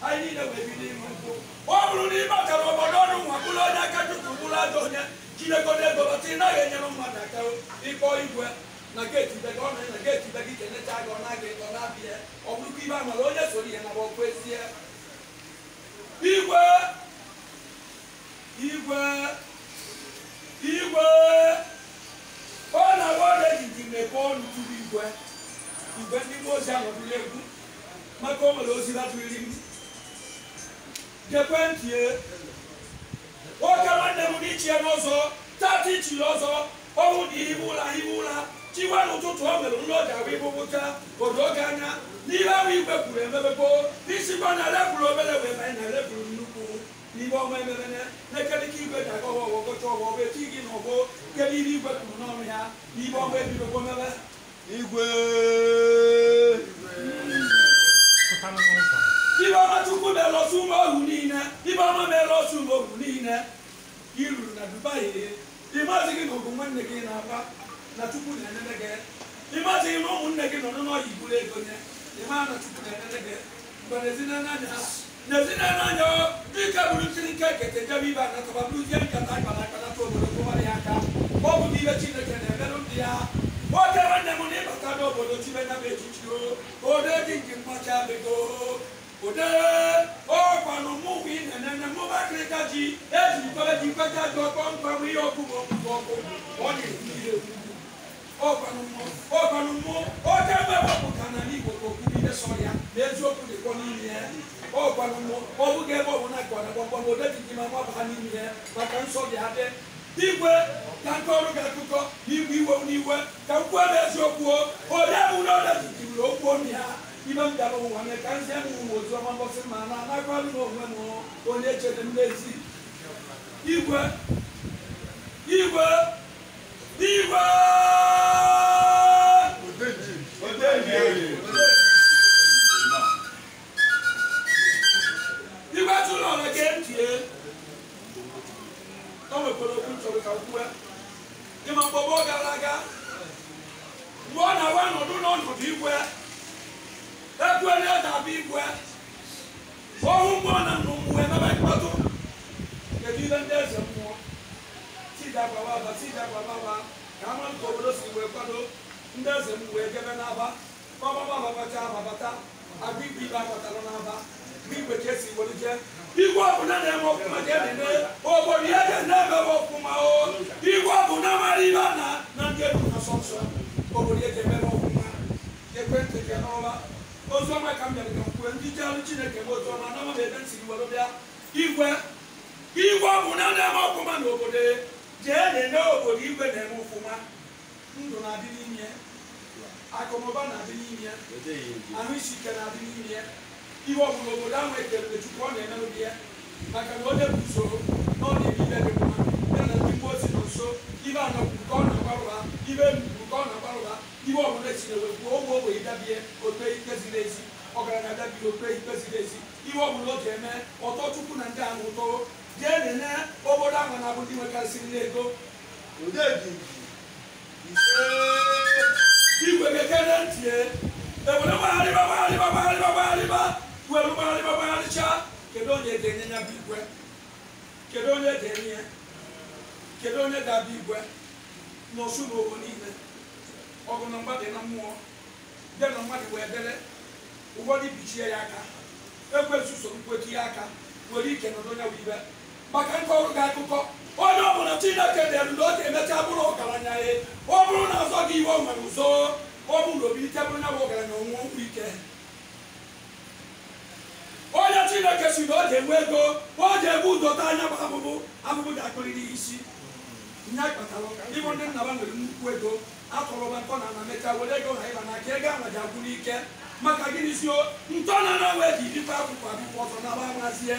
anyị niile wee bi n'ime nkwụ ọ bụrụ na ịbatara obodo ọnụ nwa bụrụ onye aka tutu bụrụ ajọ onye Chineke ego bata ị naghị enyere mmadụ aka ịkpọ igwe na geeti be gị ọ nọ na geeti be gị kenecha gị ọ na-aga ịtọ na-abịa ọ bụrụkwa ibe amara onye soro ihe na ọkụ ezie igwe ọ na-agba ọrịa ejiji na-ebe ọnụ tụrụ igwe ndị mmụọ ozi anọdụla egwu maka o nwere ozi ratụriri m gekwe ntị nwoke nwanne m n'ichie n'ọzọ tata ichiri ọzọ ọnwụ dị ihu ụra chiwa n'ụtụtụ o nwere nri ọja ahụ ịbụbụcha odo oge anya n'ihe ahụ igwe kwuru emebego isikwa na lepụrụ obere wee banye na lepụrụ nnukwu n'ihe ọma emebene na-ekerịka igwe ji agọwa ọgọcha ọgwọ ọgwọ eti gị na ọgbọ kere ihe igwe kwuru n'ọnụ ya n'ihe ọma ebidogo mebe igwe ibe ọma chukwu mere ọsụ ụmụ ohu niile ibe ọma mere ọsụ ụmụ ohu niile iruru na Dubai ịmazi gị na ọgụ nwanne gị na-agba na chukwu na-enene gị ịmazi gị na ụmụnne gị nọ n'ọyị iburu ego nye ịma na chukwu na-enene gị mgbe n'ezinanya dịka bụrụ nkiri nke ekete jebe ibe anatọba bụrụzie nkata akpata obodo kụwara ya aka ọ bụ ibe Chineke na-emerụ ndị ya nwoke nwanne m na ịbata n'obodo chibe na echichi ode dị nke mmacha bego ode ọkwanụ mụnwụ ị na-enene mụbakịrịka ji ejiri kwere ji kwecha ji ọkọ mkpamụ ihe ọkụ bụ ọkụ ọ na-ekwuire ọkwanụ mmụ oke mgbe wepụta na n'Igbo ka okwu niile sọ ya na eziokwu dịkwa n'ime ya ọkwanụ mmụ ọ bụghị ebe ọbụla gwara gbọmgbọm ode dị ji ma mabaa n'ime ya maka nsọ dị adị igwe ka nke ọrụ ga-akụkọ igwe iwe n'iwe ka m kwuo n'eziokwu onye bụ na ọda jikiri okwu ọnụ ya ibe m bịara ụwa mee ka nzi enwe ụmụ ozu ọma mbọsị ma na anakwalụ n'onwe m onye chere m n'ezi igwe tụrụ ọla gee ntị o nwekwara okwu chọrọ ka kwue ịma mgbọgbọ gara aga mgbe ọ na-awa nọdụ n'ọnọdụ igwe ekwela ga-abụ igwe ohu mmụọ na nnụnụ wee mebe mkpọtụ kedu ihe ndị eze mmụọ tidagwababa ka ama nke obodo si wee kwado ndị eze m wee gebe n'aba ọbabababacha ababata agba igwe ibe abatara n'aba igwe ka esi were jee igwe ọbụla na-eme ọfụma ga-enene obodo ihe ga-eme ọfụma igwe ọbụla mara ibe na ndị elu na sọsọ obodo ihe ga-emebe ọfụma ekwentị gị n'ọba oziọma ka m bịara ka m kwue ndị ji ọrụ Chineke bụ oziọma na ọma ebe nsiri were bịa igwe ọbụla na-eme ọfụma n'obodo jee na-ene obodo igwe na-eme ọfụma ndụ na-adị n'ime akụnụba na-adị n'ime ahụ isi ike na-adị n'ime ihe ọbụla obodo ahụ ekelere Chukwu ọ na-emerụ gị ya maka na onye bụ usoro na ọ na-eme ibe dị mma ya na ndị mmụọ si na nso ibe anọ kwuru ka ọ na-agbarụba ibe kwuru ka ọ na-agbarụba ibe ọbụla esiri ewe kwuo ogbe ogbenye dabie okpe ikpe ziri ezi ọgaranya dabie okpe ikpe ziri ezi ihe ọbụla o ji eme ọtọ Chukwu na ndị ahụ ụtọ jee nene obodo ahụ na-abụ ndị nwekarịsịrị n'ego igwe gekere ntị ewere gbagharịba kedu onye ga-enye ya bụ igwe kedu onye ga-enye ya kedu onye ga-abụ igwe n'osu n'obo niile ọgụ na mgbadị na mmụọ bịa na mmadụ wee dere ụfọdụ bichie ya aka ekwesu so mkwetu ya aka nwere ike nọdụ onye bụ ibe maka nke ọrụ ga-akụkọ onye ọbụla Chineke dere na ọ ga-emecha bụrụ ọgaranya ya ọ bụrụ na azọ gị iwe o nwere ụzọ ọ bụrụ obilite bụrụ na bụ ọgaranya onwe nkwụ ike onye Chineke si na ọ ga-enwe ego ọ ga-ebu ụdọta anya bụ abụbụ ga-akụrịrị isi nye kpatara ịbụ ndị nna ba nwere nnukwu ego atọrọba ntọ na ana mecha were ego ha ịba n'aka ego ahụ ji agwụ n'ike maka gịnị si ntọ na ana wee ji dịkwa akwụkwọ abịkwa ọzọ na amazie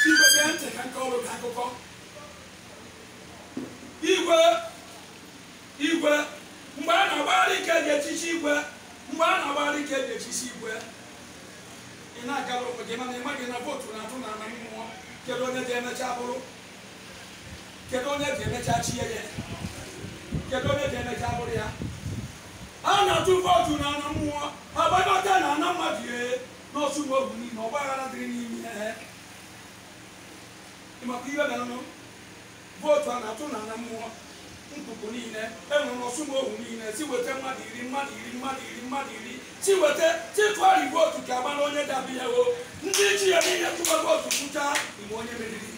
igwe bịa ntị ka nke ọrụ ga akụkọ igwe mgbe a na-agbagharị ike eji echichi igwe ị na-agara onwe gị mana ịma gị na vootu na-atụ na ana mmụọ kedu onye ga-emecha bụrụ kedu onye ga-emecha chie ya kedu onye ga-emecha bụrụ ya a na-atụ vootu na ana mmụọ agbagọta na ana n'osu n'ogu niile ọgba aghara dịrị n'ime ihe ịmakwa ihe gara nụ vootu a na-atụ na na mmụọ ntupu niile enwere n'osu n'ogu niile si weta mmadụ iri si weta tịtụarị vootu ka agba na onye dabi ya o ndị ji ya niile tụba vootu kwụcha ime onye meriri